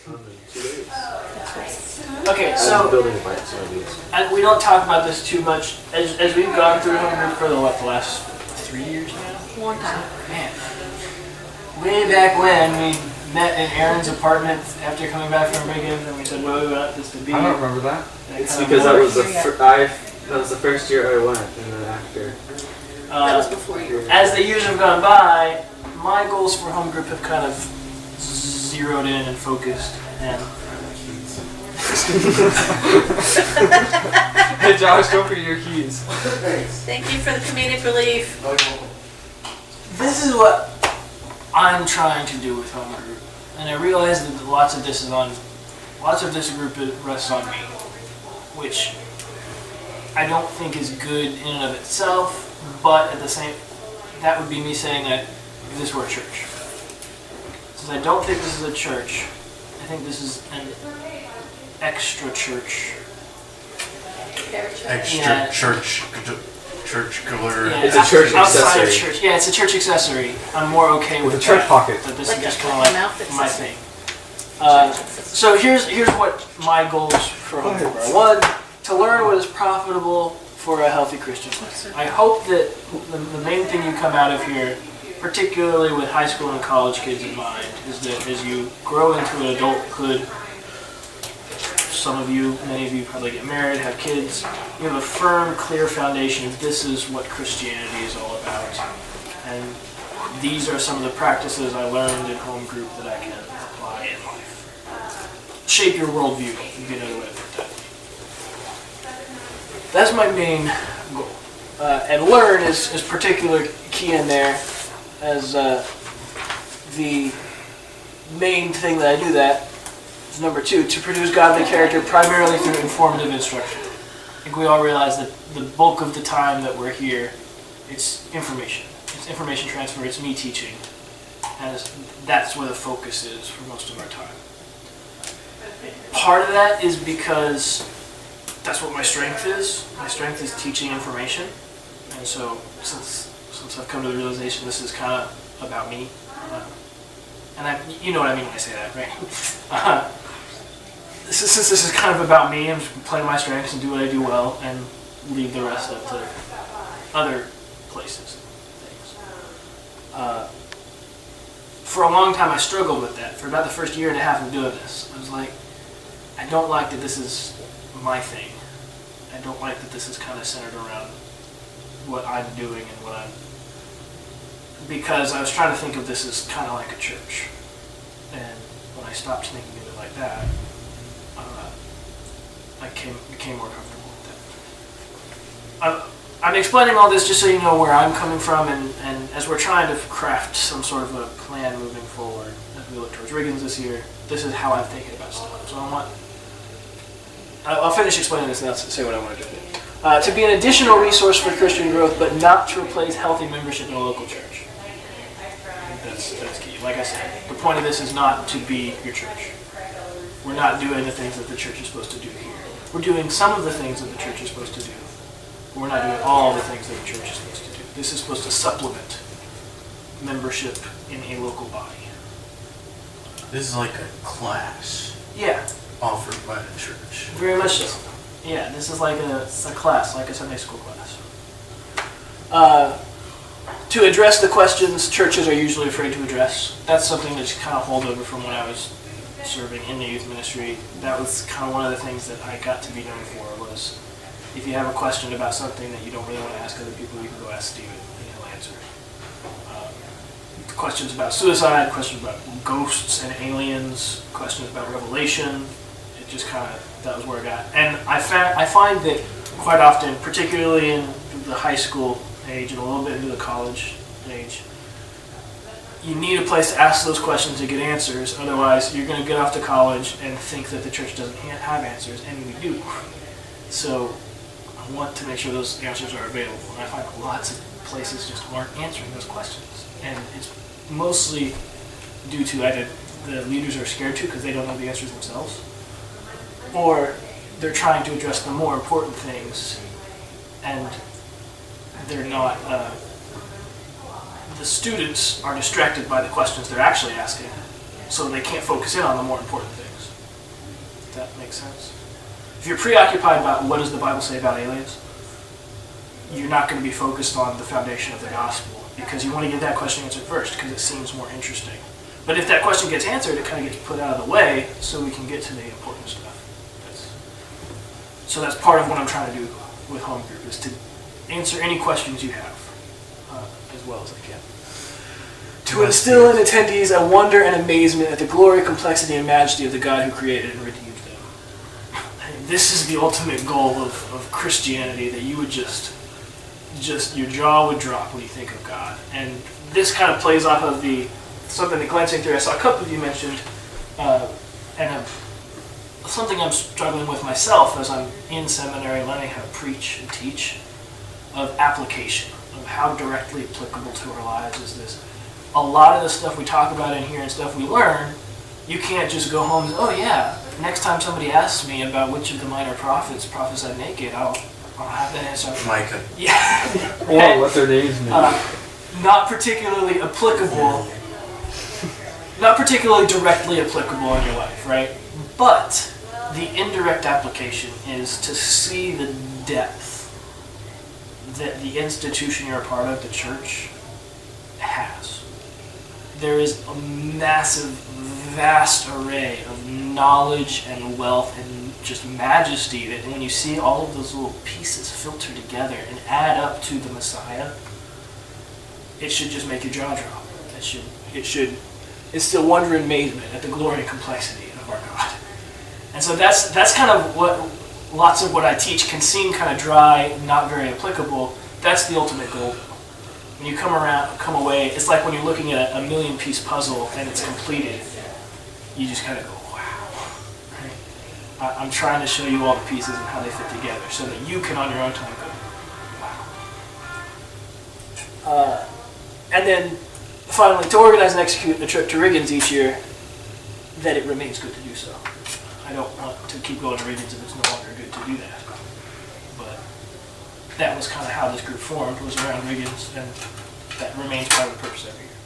in 2 days. Okay, so Building fights, we don't talk about this too much as we've gone through Homegroup for the last 3 years now. Long time. Man, way back when we met in Aaron's apartment after coming back from Reagan, and we said, "Well, we want this to be." I don't remember that. It's because that was the first year I went, and then after. That was before you were. As the years have gone by, my goals for Homegroup have kind of zeroed in and focused, and Hey Josh, go for your keys. Thank you for the comedic relief. this is what I'm trying to do with Homegroup, and I realize that lots of this group rests on me, which I don't think is good in and of itself, but at the same, that would be me saying that if this were a church. Since I don't think this is a church, I think this is an extra church. Extra churchcular. Yeah, It's a church outside of accessory. church. Yeah, it's a church accessory. I'm more okay with a church that, pocket. But this Like is a just kind of like mouth my accessory. thing. So here's what my goals for Homegroup are. One, to learn what is profitable for a healthy Christian life. I hope that the main thing you come out of here, particularly with high school and college kids in mind, is that as you grow into adulthood, some of you, many of you probably get married, have kids, you have a firm, clear foundation of this is what Christianity is all about. And these are some of the practices I learned in Homegroup that I can apply in life. Shape your worldview, would be another way to put that. That's my main goal. And learn is particular key in there as the main thing that I do that. Number 2, to produce godly character primarily through informative instruction. I think we all realize that the bulk of the time that we're here, it's information. It's information transfer, it's me teaching. And that's where the focus is for most of our time. Part of that is because that's what my strength is. My strength is teaching information. And so since I've come to the realization this is kind of about me, and you know what I mean when I say that, right? Since this is kind of about me, I'm just play my strengths and do what I do well, and leave the rest up to other places and things. For a long time, I struggled with that. For about the first year and a half of doing this, I was like, I don't like that this is my thing. I don't like that this is kind of centered around what I'm doing and what I'm... Because I was trying to think of this as kind of like a church. And when I stopped thinking of it like that, I became more comfortable with that. I'm explaining all this just so you know where I'm coming from, and as we're trying to craft some sort of a plan moving forward, as we look towards Riggins this year, this is how I'm thinking about stuff. So I'll finish explaining this and I'll say what I want to do. To be an additional resource for Christian growth, but not to replace healthy membership in a local church. That's key. Like I said, the point of this is not to be your church. We're not doing the things that the church is supposed to do here. We're doing some of the things that the church is supposed to do. But we're not doing all the things that the church is supposed to do. This is supposed to supplement membership in a local body. This is like a class Yeah, offered by the church. very much so. Yeah, this is like a class, like a Sunday school class. To address the questions churches are usually afraid to address, that's something that's kind of holdover from when I was serving in the youth ministry. That was kind of one of the things that I got to be known for, was if you have a question about something that you don't really want to ask other people, you can go ask Steven and he'll answer. Questions about suicide, questions about ghosts and aliens, questions about Revelation. It just kind of, that was where I got. And I find that quite often, particularly in the high school age and a little bit into the college age, you need a place to ask those questions to get answers. Otherwise, you're going to get off to college and think that the church doesn't have answers, and we do. So I want to make sure those answers are available. And I find lots of places just aren't answering those questions. And it's mostly due to either the leaders are scared to because they don't know the answers themselves, or they're trying to address the more important things, and they're not... the students are distracted by the questions they're actually asking, so they can't focus in on the more important things. If that makes sense. If you're preoccupied about what does the Bible say about aliens, you're not going to be focused on the foundation of the gospel, because you want to get that question answered first, because it seems more interesting. But if that question gets answered, it kind of gets put out of the way, so we can get to the important stuff. So that's part of what I'm trying to do with Homegroup, is to answer any questions you have, as well as I can. To instill in attendees a wonder and amazement at the glory, complexity, and majesty of the God who created and redeemed them. And this is the ultimate goal of Christianity, that you would just your jaw would drop when you think of God. And this kind of plays off of something that cleansing theory I saw a couple of you mentioned, and something I'm struggling with myself as I'm in seminary learning how to preach and teach, of application, of how directly applicable to our lives is this. A lot of the stuff we talk about in here and stuff we learn, you can't just go home and say, oh yeah, next time somebody asks me about which of the minor prophets prophesied naked, I'll have that answer. Micah. Yeah. Or what their names mean. Not particularly applicable, not particularly directly applicable in your life, right? But the indirect application is to see the depth that the institution you're a part of, the church, has. There is a massive, vast array of knowledge and wealth and just majesty that when you see all of those little pieces filter together and add up to the Messiah, it should just make your jaw drop. It should instill wonder and amazement at the glory and complexity of our God. And so that's kind of what lots of what I teach can seem kind of dry, not very applicable. That's the ultimate goal. When you come away, it's like when you're looking at a million-piece puzzle and it's completed, you just kind of go, wow. Right? I'm trying to show you all the pieces and how they fit together so that you can on your own time go, wow. And then finally, to organize and execute a trip to Riggins each year, that it remains good to do so. I don't want to keep going to Riggins if it's no longer good to do that. But that was kind of how this group formed, was around Riggins, and that remains part of the purpose every year.